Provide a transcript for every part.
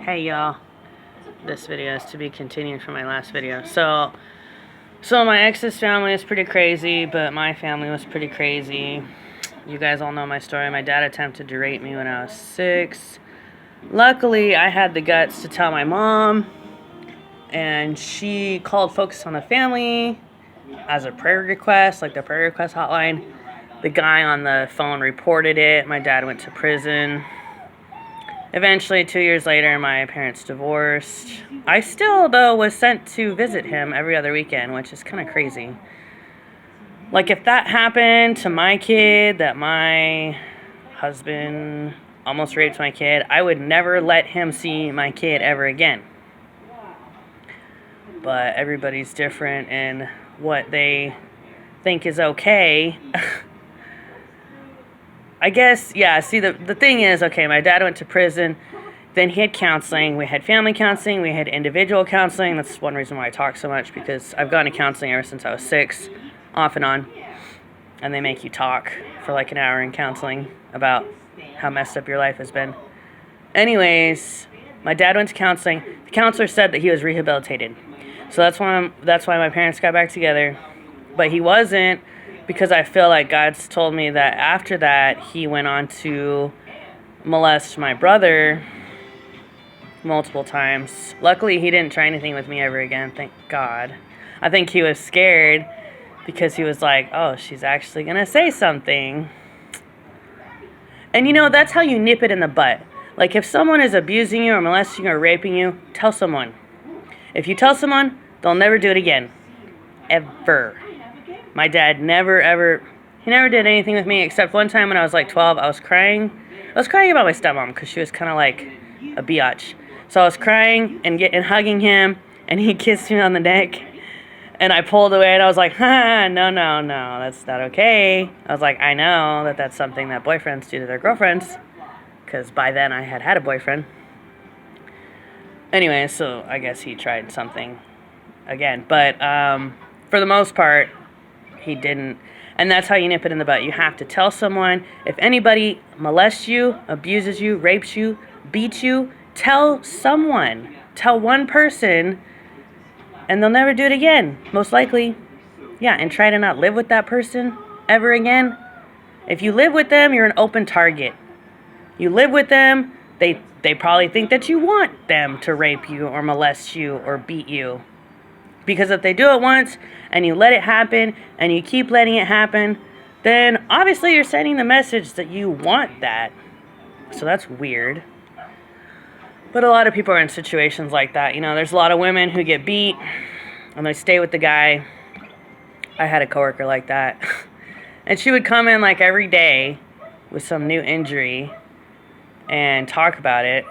Hey y'all, this video is to be continued from my last video. So my ex's family is pretty crazy, but my family was pretty crazy. You guys all know my story. My dad attempted to rape me when I was 6. Luckily, I had the guts to tell my mom, and she called Focus on the Family as a prayer request, like the prayer request hotline. The guy on the phone reported it. My dad went to prison. Eventually, 2 years later, my parents divorced. I still, though, was sent to visit him every other weekend, which is kind of crazy. Like, if that happened to my kid, that my husband almost raped my kid, I would never let him see my kid ever again. But everybody's different in what they think is okay. I guess, yeah, see, the thing is, okay, my dad went to prison, then he had counseling, we had family counseling, we had individual counseling. That's one reason why I talk so much, because I've gone to counseling ever since I was 6, off and on, and they make you talk for like an hour in counseling about how messed up your life has been. Anyways, my dad went to counseling. The counselor said that he was rehabilitated, so that's why my parents got back together, but he wasn't. Because I feel like God's told me that after that, he went on to molest my brother multiple times. Luckily, he didn't try anything with me ever again, thank God. I think he was scared because he was like, oh, she's actually going to say something. And you know, that's how you nip it in the butt. Like, if someone is abusing you or molesting you or raping you, tell someone. If you tell someone, they'll never do it again. Ever. My dad never did anything with me, except one time when I was like 12, I was crying about my stepmom because she was kind of like a biatch. So I was crying and hugging him, and he kissed me on the neck, and I pulled away, and I was like, no, that's not okay. I was like, I know that that's something that boyfriends do to their girlfriends, because by then I had a boyfriend. Anyway, so I guess he tried something again, but for the most part, he didn't. And that's how you nip it in the butt. You have to tell someone. If anybody molests you, abuses you, rapes you, beats you, tell someone. Tell one person, and they'll never do it again, most likely. Yeah, and try to not live with that person ever again. If you live with them, you're an open target. You live with them, they probably think that you want them to rape you or molest you or beat you. Because if they do it once, and you let it happen, and you keep letting it happen, then obviously you're sending the message that you want that. So that's weird. But a lot of people are in situations like that. You know, there's a lot of women who get beat, and they stay with the guy. I had a coworker like that. And she would come in like every day with some new injury and talk about it.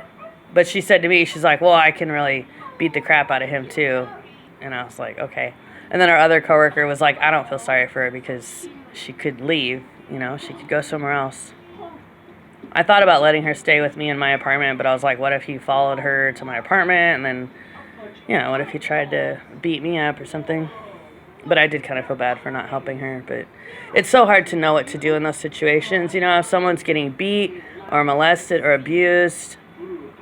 But she said to me, she's like, well, I can really beat the crap out of him too. And I was like, okay. And then our other coworker was like, I don't feel sorry for her because she could leave, you know, she could go somewhere else. I thought about letting her stay with me in my apartment, but I was like, what if he followed her to my apartment, and then, you know, what if he tried to beat me up or something? But I did kind of feel bad for not helping her. But it's so hard to know what to do in those situations. You know, if someone's getting beat or molested or abused,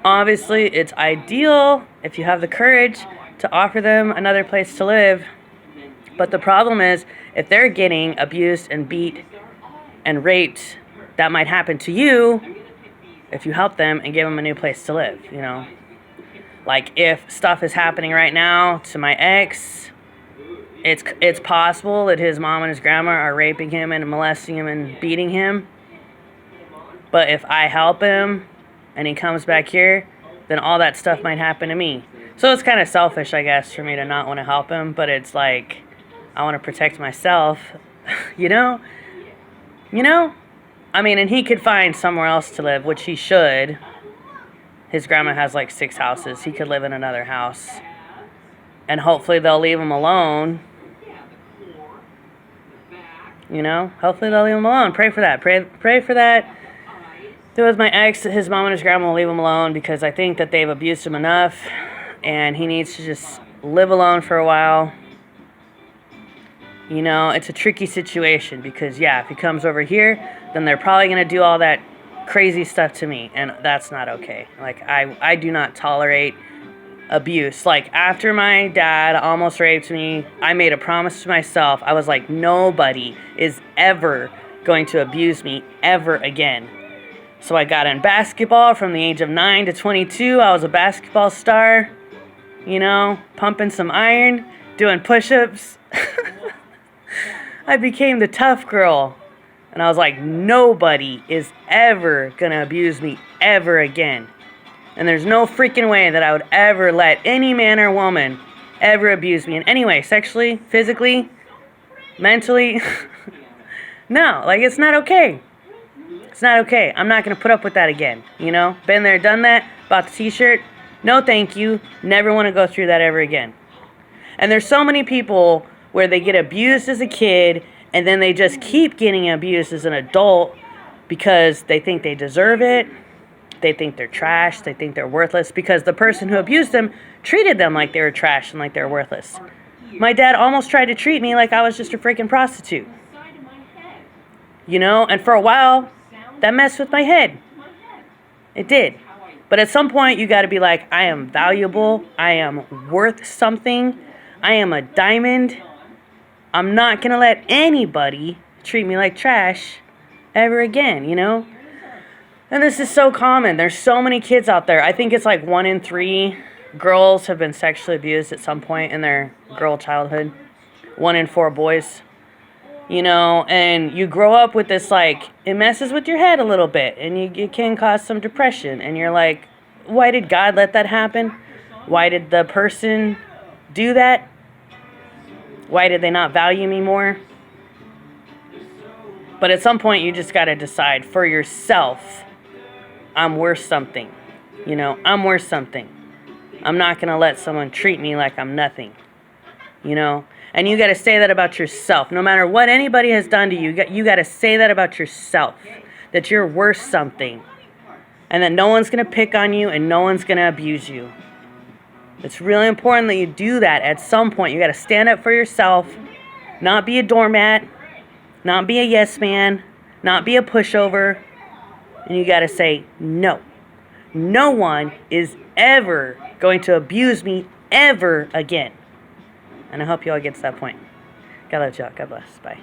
obviously it's ideal if you have the courage to offer them another place to live. But the problem is, if they're getting abused and beat and raped, that might happen to you if you help them and give them a new place to live, you know. Like, if stuff is happening right now to my ex, it's possible that his mom and his grandma are raping him and molesting him and beating him. But if I help him and he comes back here, then all that stuff might happen to me. So it's kind of selfish, I guess, for me to not want to help him, but it's like, I want to protect myself, you know? I mean, and he could find somewhere else to live, which he should. His grandma has like 6 houses. He could live in another house. And hopefully they'll leave him alone. You know? Hopefully they'll leave him alone. Pray for that. Pray for that. There was my ex, his mom and his grandma will leave him alone, because I think that they've abused him enough. And he needs to just live alone for a while. You know, it's a tricky situation because, yeah, if he comes over here, then they're probably going to do all that crazy stuff to me, and that's not okay. Like, I do not tolerate abuse. Like, after my dad almost raped me, I made a promise to myself. I was like, nobody is ever going to abuse me ever again. So I got in basketball from the age of 9 to 22. I was a basketball star, you know, pumping some iron, doing push-ups. I became the tough girl. And I was like, nobody is ever gonna abuse me ever again. And there's no freaking way that I would ever let any man or woman ever abuse me in any way, sexually, physically, mentally. No, like, it's not okay. It's not okay. I'm not going to put up with that again, you know? Been there, done that, bought the t-shirt. No, thank you. Never want to go through that ever again. And there's so many people where they get abused as a kid, and then they just keep getting abused as an adult because they think they deserve it. They think they're trash. They think they're worthless because the person who abused them treated them like they were trash and like they were worthless. My dad almost tried to treat me like I was just a freaking prostitute. You know? And for a while, that messed with my head. It did. But at some point, you got to be like, I am valuable. I am worth something. I am a diamond. I'm not going to let anybody treat me like trash ever again, you know? And this is so common. There's so many kids out there. I think it's like 1 in 3 girls have been sexually abused at some point in their girl childhood. 1 in 4 boys. You know, and you grow up with this, like, it messes with your head a little bit. And it can cause some depression. And you're like, why did God let that happen? Why did the person do that? Why did they not value me more? But at some point, you just got to decide for yourself, I'm worth something. You know, I'm worth something. I'm not going to let someone treat me like I'm nothing. You know? And you got to say that about yourself. No matter what anybody has done to you, you got to say that about yourself. That you're worth something. And that no one's going to pick on you and no one's going to abuse you. It's really important that you do that at some point. You got to stand up for yourself. Not be a doormat. Not be a yes man. Not be a pushover. And you got to say, no. No one is ever going to abuse me ever again. And I hope you all get to that point. God love y'all. God bless. Bye.